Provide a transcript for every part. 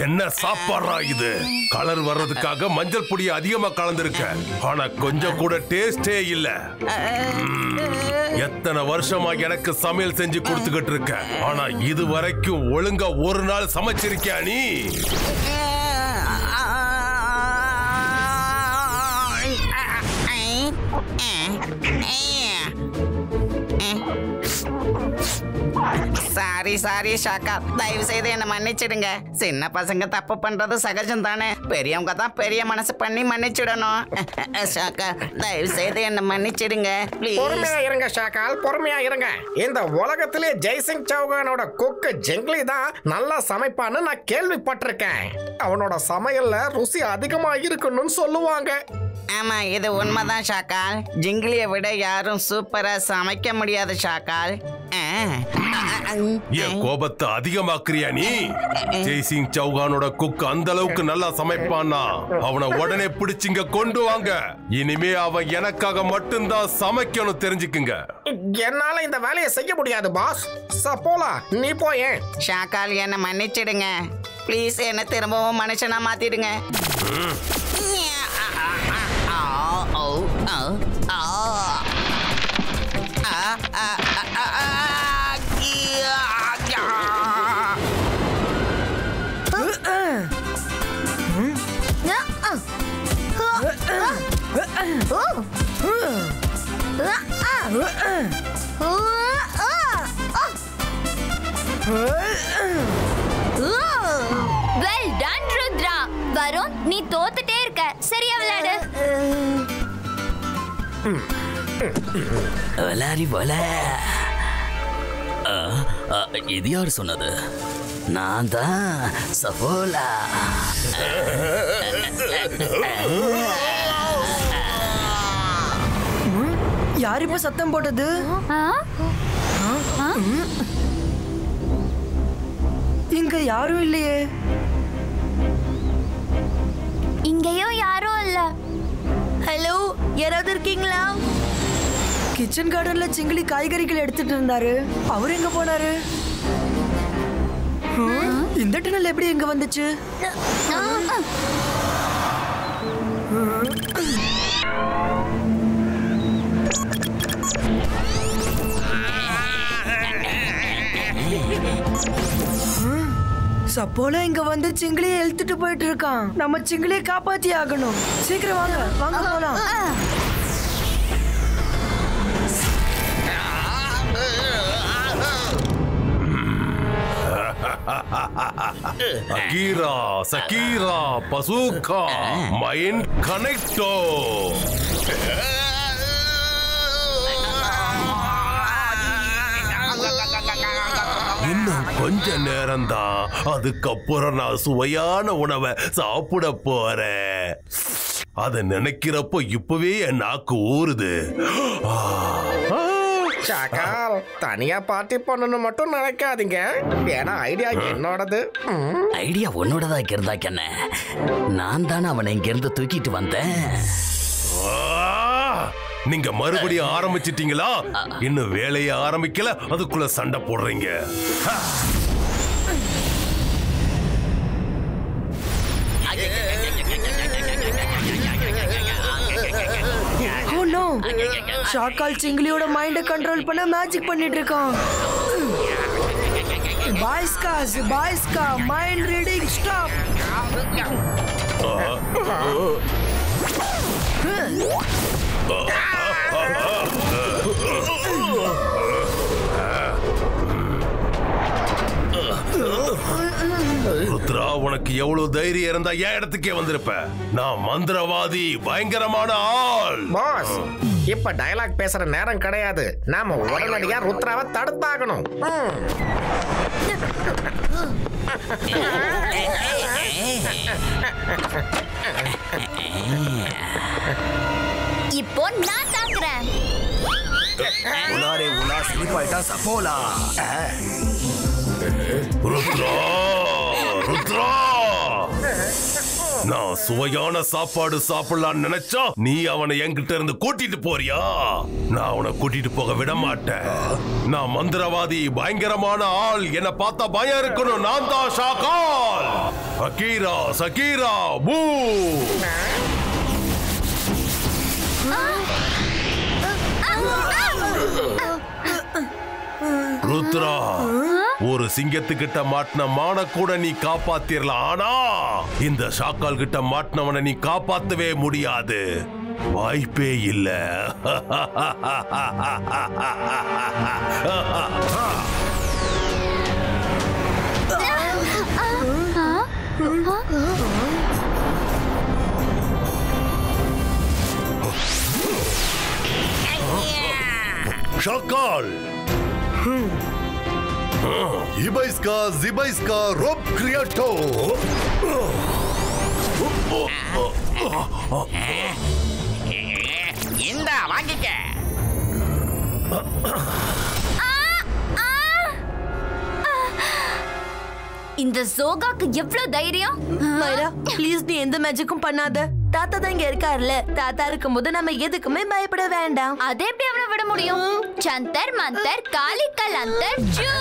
என்ன சாப்பாடுறா இது? கலர் வர்றதுக்காக மஞ்சள் பொடி அதிகமா கலந்துருக்க, ஆனா கொஞ்சம் கூட டேஸ்டே இல்ல. எத்தனை வருஷமா எனக்கு சமையல் செஞ்சு கொடுத்துக்கிட்டு இருக்க, ஆனா இது வரைக்கும் ஒழுங்கா ஒரு நாள் சமைச்சிருக்கியா நீ? சாரி ஷாக்கா, தயவு செய்து என்ன மன்னிச்சிடுங்க. சின்ன பசங்க தப்பு பண்றது சகஜம் தானே, பெரியவங்க தான் பெரிய மனசு பண்ணி மன்னிச்சிடணும். ஷாக்கா, தயவு செய்து என்ன மன்னிச்சிடுங்க. பொறுமையா இருங்க ஷாக்கால், பொறுமையா இருங்க. இந்த உலகத்திலே ஜெய்சிங் சௌகானோட குக்கு ஜெங்லி தான் நல்லா சமைப்பான்னு நான் கேள்விப்பட்டிருக்கேன். அவனோட சமையல்ல ருசி அதிகமா இருக்குன்னு சொல்லுவாங்க. ஆமா, இது உண்மைதான் ஷாக்கால். ஜிங்கிலியை விட யாரும் சூப்பரா சமைக்க முடியாது ஷாக்கால். என் கோபத்தை அதிகமாக்குறியா நீ? ஜெய்சிங் சௌகானோட குக் அந்த அளவுக்கு நல்லா சமைப்பானா? அவனை உடனே பிடிச்சிங்க கொண்டு வாங்க. இனிமே அவன் எனக்காக மட்டும்தான் சமைக்கணும், தெரிஞ்சுக்குங்க. என்னால இந்த வேலையை செய்ய முடியாது பாஸ். சப்போலா, நீ போயே. ஷாக்கால், என்ன மன்னிச்சிடுங்க ப்ளீஸ். என்ன திரும்பவும் மனுஷனா மாத்திடுங்க. Well done Rudra. வருண், நீ தோத்துட்டே இருக்க. சரியா விளையாடு. விளையாடி போல. இது யார் சொன்னது? நான் தான் சஃபோலா. யார் இப்ப சத்தம் போட்டது? இங்க யாரும் இல்லையே. இங்கேயும் யாரும் இல்ல. ஹலோ, யாராவது இருக்கீங்களா? கிச்சன் கார்டன்ல சிங்கிலி காய்கறிகள் எடுத்துட்டு இருந்தாரு. அவர் எங்க போனாரு? இந்த டனல் எப்படி எங்க வந்துச்சு? சப்போலா இங்க வந்து சிங்கிலியை இழுத்துட்டு போயிட்டு இருக்கான். நம்ம சிங்கிலியை காப்பாத்தி ஆகணும். சீக்கிரம் வாங்க, வாங்க போலாம். அகீரா, சகீரா, பசூகா, மைண்ட் கனெக்டோ. இன்னும் கொஞ்ச நேரம் தான், அதுக்கப்புறம் நான் சுவையான உணவை சாப்பிட போறேன். அதை நினைக்கிறப்போ இப்பவே என் நாக்கு ஊறுது. ஷாக்கால், தனியா பார்ட்டி பண்ணணும் மட்டும் நினைக்காதீங்க. ஏன்னா ஐடியா என்னோடது. ஐடியா உன்னோடதா இருந்தாக்கென்ன? நான் தானே அவனை இங்க இருந்து தூக்கிட்டு வந்தேன். நீங்க மறுபடியும் ஆரம்பிச்சிட்டீங்களா? இன்னும் வேலையை ஆரம்பிக்கல, அதுக்குள்ள சண்டை போடுறீங்க. Oh no! ஷாக்கால் சிங்கிலியோட மைண்டை கண்ட்ரோல் பண்ண மேஜிக் பண்ணிட்டு இருக்கான். பாய்ஸ்கா, மைண்ட் ரீடிங் ஸ்டாப். ருத்ரா, உனக்கு எவ்வளவு தைரியம் இருந்தா என் இடத்துக்கே வந்திருப்ப. நான் மந்திரவாதி, பயங்கரமான ஆள். பாஸ், இப்ப டயலாக் பேசுற நேரம் கிடையாது. நாம உடனடியா ருத்ராவை தடுத்தாகணும். இப்போ நான் தாக்குறேன். உலாரே உலா ஸ்லிப் ஆயிட்டா சஃபோலா. ருத்ரா, ருத்ரா, நான் சுவையான சாப்பாடு சாப்பிடலான்னு நினைச்சா நீ அவனை என்கிட்ட இருந்து கூட்டிட்டு போறியா? நான் அவனை கூட்டிட்டு போக விட மாட்டேன். நான் மந்திரவாதி, பயங்கரமான ஆள். என்ன பார்த்தா பயம் இருக்கணும். நான் தான் ஷாக்கால். அகீரா சகீரா பூ. ருத்ரா, ஒரு சிங்கத்துக்கிட்ட மாட்டின மான கூட நீ காப்பாத்திரலாம். ஆனா இந்த ஷாக்கால் கிட்ட மாட்டினவனை நீ காப்பாத்தவே முடியாது. வாய்ப்பே இல்ல. ஷாக்கால், இபைஸ்கா ஜிபைஸ்கா ரோப் கிரியேட்டோ. இந்த வாங்கிக்க. இந்த ஜோகாக்கு எவ்வளவு தைரியம்? மைரா, ப்ளீஸ் நீ எந்த மேஜிக்கும் பண்ணாத. தாத்தா தான் இங்க இருக்காருல்ல. தாத்தா இருக்கும்போது நம்ம எதுக்குமே பயப்பட வேண்டாம். அதை எப்படி அவனை விட முடியும்? சந்தர் மந்தர் காலி கலந்தர் ஜூ.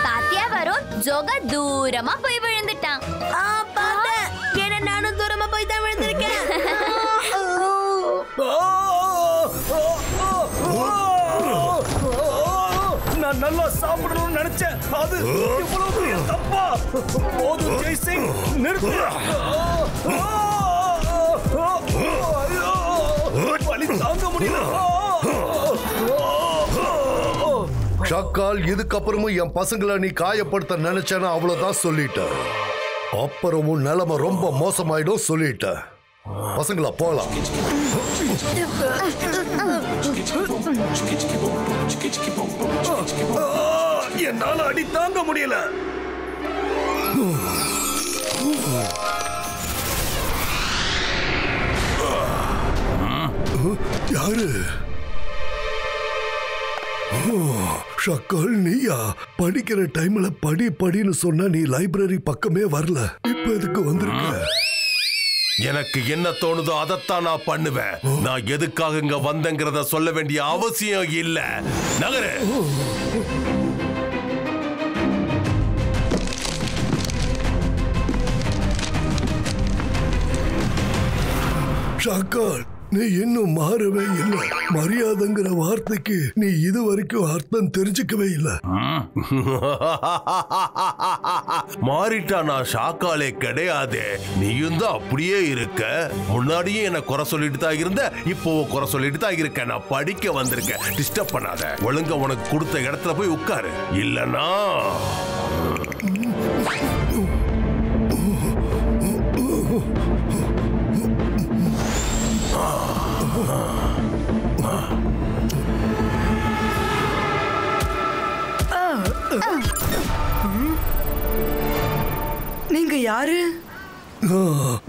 பாத்தியா வரும், ஜோகா தூரமா போய் விழுந்துட்டான். ஏன்னா நானும் தூரமா போய் தான் விழுந்திருக்கேன். நான் நல்லா சாப்பிடணும்னு நினைச்சேன். அது இவ்வளவு பெரிய தப்பா? போதும் ஜெய்சிங், நிறுத்து. வலி தாங்க முடியல. ஷாக்கால், இதுக்கப்புறமும் என் பசங்களை நீ காயப்படுத்த நினைச்சேன்னா அவ்வளவுதான் சொல்லிட்ட. அப்புறமும் நிலைமை ரொம்ப மோசமாயிடும் சொல்லிட்ட. பசங்களா போலாம். என்னால அடி தாங்க முடியல. யாரு? ஷாக்கால், நீயா? படிக்கிற டைம்ல படின்னு சொன்னா நீ லைப்ரரி பக்கமே வரல. இப்ப எதுக்கு வந்திருக்க? எனக்கு என்ன தோணுதோ அதைத்தான் நான் பண்ணுவேன். நான் எதுக்காக இங்க வந்தேங்கிறத சொல்ல வேண்டிய அவசியம் இல்ல. நகரு. ஷாக்கால், நீ இன்னும் மாறவே இல்லை. மரியாதைங்கிற வார்த்தைக்கு நீ இது வரைக்கும் அர்த்தம் தெரிஞ்சுக்கவே இல்லை. மாறிட்டா நான் ஷாக்காலே கிடையாது. நீயும் தான் அப்படியே இருக்க. முன்னாடியே என்ன குறை சொல்லிட்டு தான் இருந்த, இப்போ குறை சொல்லிட்டு தான் இருக்க. நான் படிக்க வந்திருக்கேன். டிஸ்டர்ப் பண்ணாத. ஒழுங்கா உனக்கு கொடுத்த இடத்துல போய் உட்காரு. இல்லனா நீங்க யாரு?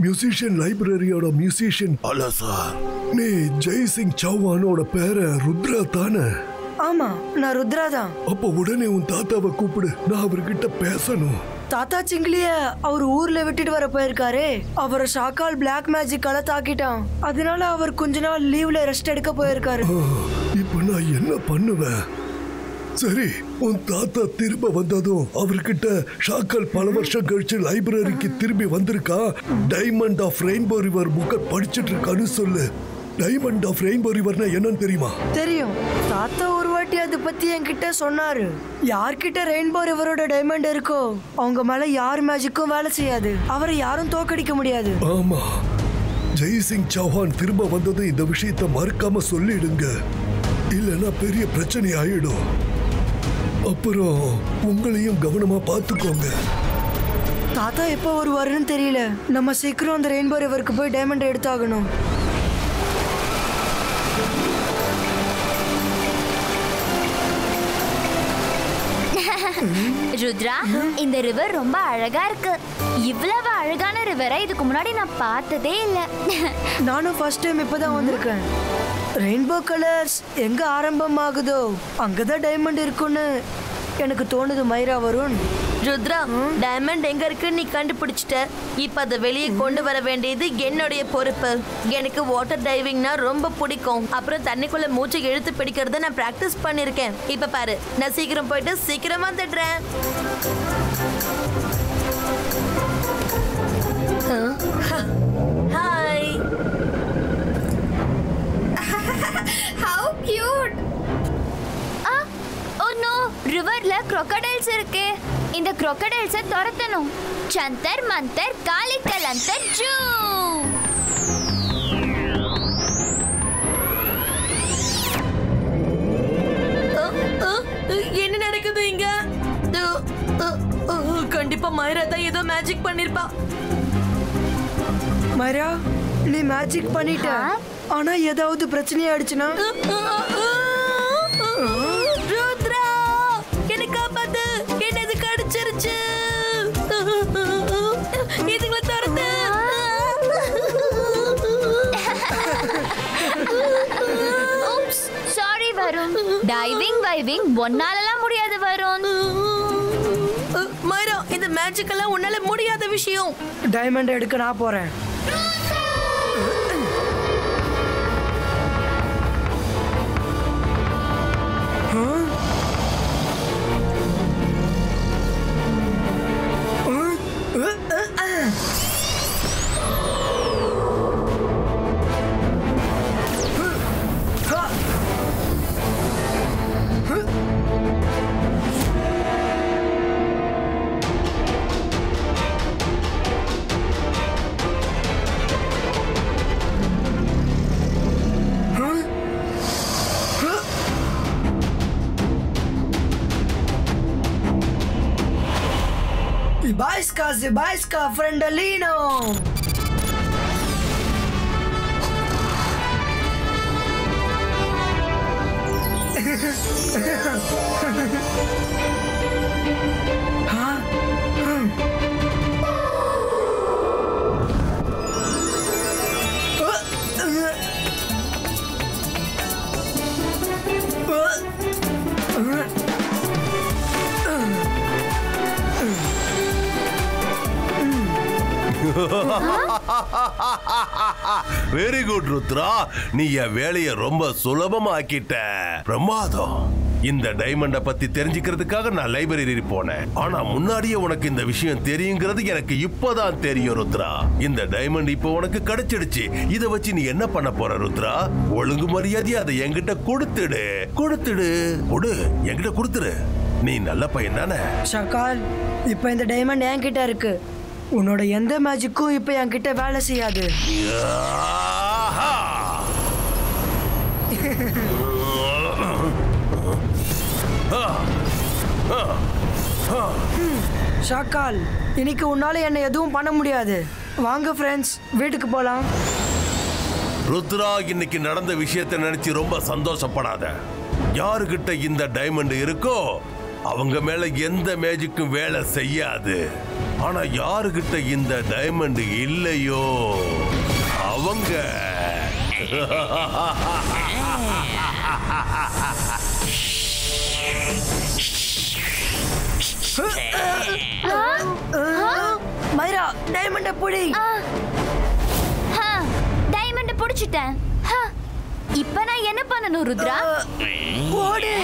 மியூசிஷியன், லைப்ரரியோட மியூசிஷியன். அல்ல சார், நீ ஜெய்சிங் சௌஹானோட பேர ருத்ரா தானே? ஆமா, நான் ருத்ரா தான். அப்ப உடனே உன் தாத்தாவை கூப்பிடு. நான் அவர்கிட்ட பேசணும். தாத்தா சிங்கிலிய அவர் ஊர்ல விட்டுட்டு வர போயிருக்காரு. அவரை ஷாக்கால் பிளாக் மேஜிக்கால தாக்கிட்டான். அதனால அவர் கொஞ்ச நாள் லீவ்ல ரெஸ்ட் எடுக்க போயிருக்காரு. இப்ப நான் என்ன பண்ணுவேன்? சரி, உன் தாத்தா திரும்ப வந்ததும் அவர்கிட்ட ஷாக்கால் பல வருஷம் கழிச்சு லைப்ரரிக்கு திரும்பி வந்திருக்கா, டைமண்ட் ஆஃப் ரெயின்போ ரிவர் புக்க படிச்சுட்டு இருக்கான்னு சொல்லு. டைமண்ட் ஆஃப் ரெயின்போ ரிவர்னா என்னன்னு தெரியுமா? தெரியும். தாத்தா ஒரு வாட்டி அதை பத்தி என்கிட்ட சொன்னாரு. யார்கிட்ட ரெயின்போ ரிவரோட டைமண்ட் இருக்கோ அவங்க மேல யார் மேஜிக்கும் வேலை செய்யாது. அவரை யாரும் தோக்கடிக்க முடியாது. ஆமா, ஜெய்சிங் சௌஹான் திரும்ப வந்ததும் இந்த விஷயத்தை மறக்காம சொல்லிடுங்க. இல்லைன்னா பெரிய பிரச்சனை ஆயிடும். அப்புறம் உங்களையும் கவனமா பார்த்துக்கோங்க. தாத்தா எப்போ வருவாருன்னு தெரியல. நம்ம சீக்கிரம் அந்த ரெயின்போ ரிவருக்கு போய் டைமண்ட் எடுத்தாகணும். ருத்ரா, இந்த ரிவர் ரொம்ப அழகா இருக்கு. இவ்வளவு அழகான ரிவரை இதுக்கு முன்னாடி நான் பார்த்ததே இல்ல. நானும் ஃபர்ஸ்ட் டைம் இப்பதான் வந்திருக்கேன். ரெயின்போ கலர்ஸ் எங்க ஆரம்பமாகுதோ அங்கதான் டைமண்ட் இருக்குன்னு எனக்கு தோணுது மைரா வருண். ருத்ரா, டைமண்ட் எங்க இருக்குன்னு நீ கண்டுபிடிச்சிட்ட. இப்ப அதை வெளியே கொண்டு வர வேண்டியது என்னுடைய பொறுப்பு. எனக்கு வாட்டர் டைவிங்னா ரொம்ப பிடிக்கும். அப்புறம் தண்ணிக்குள்ள மூச்சை இழுத்து பிடிக்கிறத நான் பிராக்டிஸ் பண்ணிருக்கேன். இப்ப பாரு, நான் சீக்கிரம் போயிட்டு சீக்கிரமா வந்துடுறேன். Hi. How cute! Oh no, ரிவர்ல crocodiles இருக்கு. இந்த crocodiles துரத்தணும். சந்தர் மந்தர் காலி கலந்தர் ஜூ. என்ன நடக்குது இங்க? கண்டிப்பா மைரா தான் ஏதோ மேஜிக் பண்ணிருப்பா. மைரா, நீ மேஜிக் பண்ணிட்ட. ஆனா ஏதாவது பிரச்சனை ஆயிடுச்சுன்னா? ருத்ரா, என்ன காப்பாத்து. என்னது கடிச்சிருச்சு. இதுங்களை துரத்து. Oops, sorry Varun. டைவிங் ஒன்னாலலாம் முடியாது வருண். மைரா, இந்த மேஜிக் எல்லாம் உன்னால முடியாத விஷயம். டைமண்ட் எடுக்க நான் போறேன். Zibaiska, Frendolino! Very good Rudra, நீ என் வேலையை ரொம்ப சுலபமாக்கிட்ட. பிரமாதம். இந்த டைமண்ட பத்தி தெரிஞ்சுக்கிறதுக்காக நான் லைப்ரரி போனேன். ஆனா முன்னாடியே உனக்கு இந்த விஷயம் தெரியுங்கிறது எனக்கு இப்பதான் தெரியும் ருத்ரா. இந்த டைமண்ட் இப்போ உனக்கு கிடைச்சிடுச்சு. இத வச்சு நீ என்ன பண்ண போற ருத்ரா? ஒழுங்கு மரியாதையா அதை என்கிட்ட கொடுத்துடு. என்கிட்ட கொடுத்துரு. நீ நல்ல பையன் தானே? ஷகால், இப்ப இந்த டைமண்ட் என்கிட்ட இருக்கு. உன்னோட எந்த மேஜிக்கும் இப்ப என்கிட்ட வேலை செய்யாது. ஷாக்கால், இன்னைக்கு உன்னால என்ன எதுவும் பண்ண முடியாது. வாங்க ஃப்ரெண்ட்ஸ், வீட்டுக்கு போலாம். ருத்ரா, இன்னைக்கு நடந்த விஷயத்தை நினைச்சு ரொம்ப சந்தோஷப்படாத. யாருகிட்ட இந்த டைமண்ட் இருக்கோ அவங்க மேல எந்த மேஜிக்கும் வேலை செய்யாது. ஆனா யாருகிட்ட இந்த டைமண்ட் இல்லையோ அவங்க மைரா, டைமண்ட புடி. டைமண்ட புடிச்சிட்டேன். இப்ப நான் என்ன பண்ணணும் ருத்ரா? ஓடு.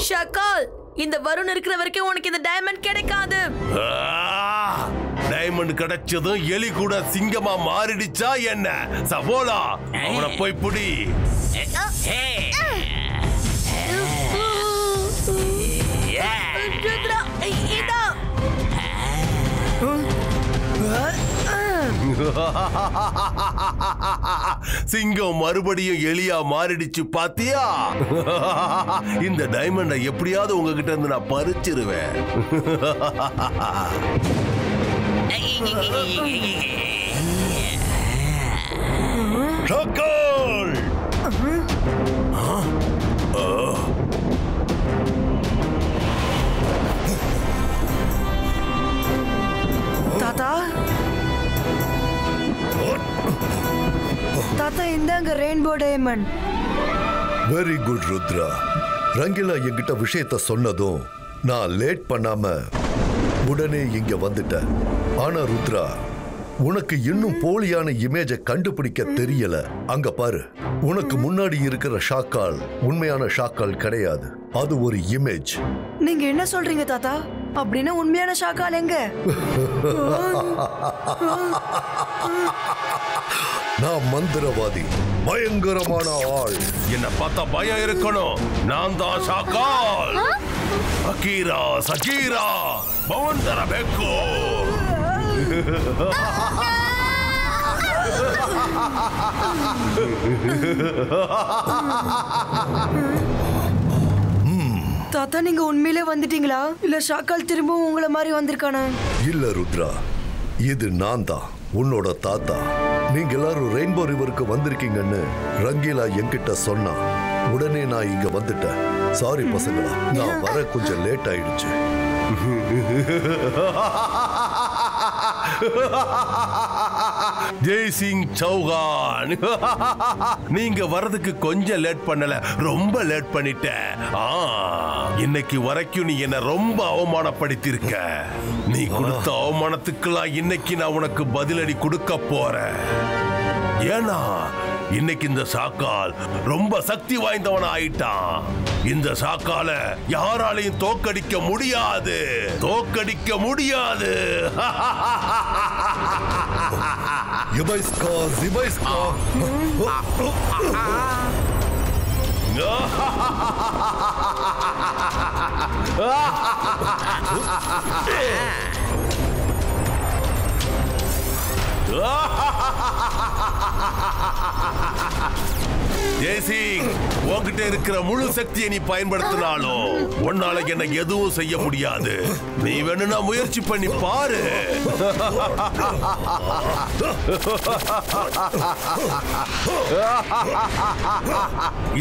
ஷகால், இந்த வருண் இருக்கிற வரைக்கும் உனக்கு இந்த டைமண்ட் கிடைக்காது. டைமண்ட் கிடைச்சதும் எலி கூட சிங்கமா மாறிடுச்சா என்ன? சபோலா, அவனை போய் புடி. சிங்கம் மறுபடியும் எலியா மாறிடுச்சு பாத்தியா? இந்த டைமண்டை எப்படியாவது உங்ககிட்ட இருந்து நான் பறிச்சிருவேன். தாத்தா தாத்தா இந்தாங்க rainbow diamond. Very good Rudra. Rangila என்கிட்ட விஷயத்த சொன்னதும் நான் லேட் பண்ணாம உடனே இங்க வந்துட்டேன். ஆனா ருத்ரா, உனக்கு இன்னும் போலியான இமேஜை கண்டுபிடிக்க தெரியல. அங்க பாரு, உனக்கு முன்னாடி இருக்கிற ஷாக்கால் உண்மையான ஷாக்கால் கிடையாது. அது ஒரு இமேஜ். நீங்க என்ன சொல்றீங்க தாத்தா? அப்படின்னா உண்மையான ஷாக்கால் எங்க? நான் மந்திரவாதி, பயங்கரமான ஆள். என்ன பார்த்தா பயம் இருக்கணும். நான் தான் ஷாக்கால். அகீரா சகீரா பவந்தர பெக்கோ. தாத்தா நீங்க உண்மையிலே வந்துட்டீங்களா? இல்ல ஷாக்கால் திரும்பவும் உங்களை மாதிரி வந்திருக்கானா? இல்ல ருத்ரா, இது நான் தான், உன்னோட தாத்தா. நீங்க எல்லாரும் ரெயின்போ ரிவருக்கு வந்திருக்கீங்கன்னு ரங்கீலா என்கிட்ட சொன்னா. உடனே நான் இங்க வந்துட்டேன். சாரி பசங்களா, நான் வர கொஞ்சம் லேட் ஆயிடுச்சு. ஜெய்சிங் சௌகான், நீங்க வரதுக்கு கொஞ்சம் லேட் பண்ணல, ரொம்ப லேட் பண்ணிட்ட. இன்னைக்கு வரைக்கும் நீ என்ன ரொம்ப அவமானப்படுத்திருக்க. நீ கொடுத்த அவமானத்துக்கெல்லாம் இன்னைக்கு நான் உனக்கு பதிலடி கொடுக்க போறேன். ஏன்னா இன்னைக்கு இந்த ஷாக்கால் ரொம்ப சக்தி வாய்ந்தவன் ஆயிட்டான். இந்த ஷாக்கால யாராலையும் தோக்கடிக்க முடியாது, தோக்கடிக்க முடியாது. ஜிபைஸ்கா, ஜிபைஸ்கா. ஜெய்சிங், உன்கிட்ட இருக்கிற முழு சக்தியை நீ பயன்படுத்தினாலும் உன்னால என்ன எதுவும் செய்ய முடியாது. நீ வேணும்னா முயற்சி பண்ணி பாரு.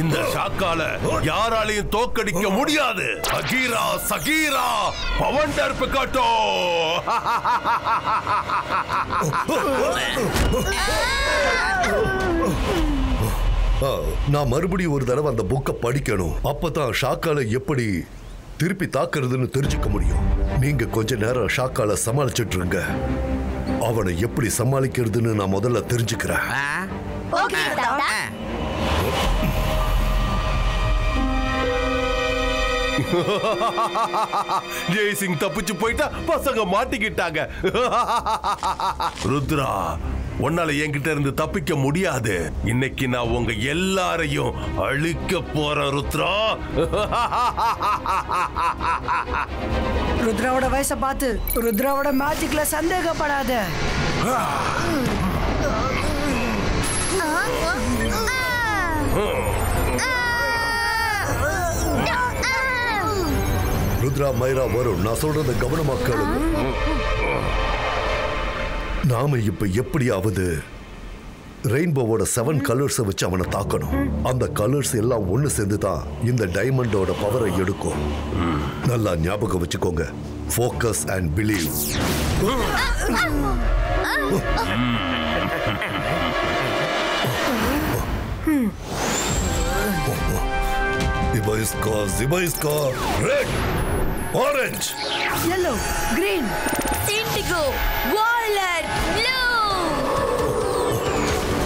இந்த ஷாக்கால யாராலையும் தோக்கடிக்க முடியாது. அகீரா சகீரா பவண்டர் பிகாட்டோ. நான் மறுபடியும் ஒரு தடவை அந்த புக்கை படிக்கணும். அப்பதான் ஷாக்கால எப்படி திருப்பி தாக்குறதுன்னு தெரிஞ்சுக்க முடியும். நீங்க கொஞ்ச நேரம் ஷாக்கால சமாளிச்சுட்டு இருங்க. அவனை எப்படி சமாளிக்கிறதுன்னு நான் முதல்ல தெரிஞ்சுக்கிறேன். ஜெய்சிங் தப்பிச்சு போயிட்டா, பசங்க மாட்டிக்கிட்டாங்க. ருத்ரா, உன்னால என்கிட்ட இருந்து தப்பிக்க முடியாது. இன்னைக்கு நான் உங்க எல்லாரையும் அழிக்க போறேன் ருத்ரா. ருத்ராவோட வயசை பார்த்து ருத்ராவோட மேஜிக்ல சந்தேகப்படாத. ருத்ரா, மைரா வரும். நான் சொல்றத கவனமா கேளுங்க. நாம இப்ப எப்படியாவது ரெயின்போவோட 7 கலர்ஸை வச்சு அவனை தாக்கணும். அந்த கலர்ஸ் எல்லாம் ஒண்ணு சேர்ந்துதான் இந்த டைமண்டோட பவரை எடுக்கும். நல்லா ஞாபகம் வச்சுக்கோங்க. Focus and believe. Zibaiska, Zibaiska, red, orange, yellow, green, indigo, violet, blue.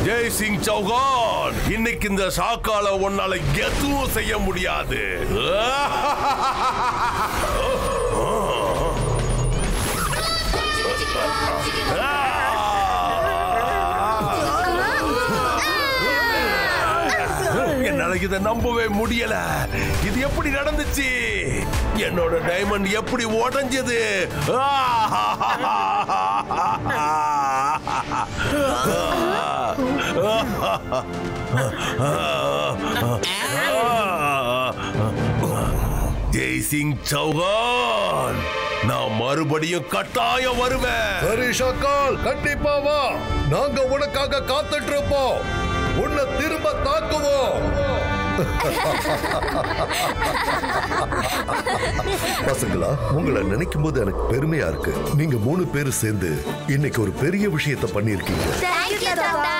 Jaisingh Chauhan, இன்னைக்கு இந்த ஷாக்கால உன்னால எதுவும் செய்ய முடியாது. என்னால இதை நம்பவே முடியல. இது எப்படி நடந்துச்சு? என்னோட டைமண்ட் எப்படி உடைஞ்சது? ஜெய்சிங் சௌகான், நான் மறுபடியும் கட்டாயம் வருவேன். சரி ஷாக்கால், கண்டிப்பா வா. நாங்க உனக்காக காத்துட்டு இருப்போம். உன்னை திரும்ப தாக்குவோம். பசங்களா, உங்களை நினைக்கும் போது எனக்கு பெருமையா இருக்கு. நீங்க 3 பேரும் சேர்ந்து இன்னைக்கு ஒரு பெரிய விஷயத்தை பண்ணிருக்கீங்க. Thank you, தாத்தா.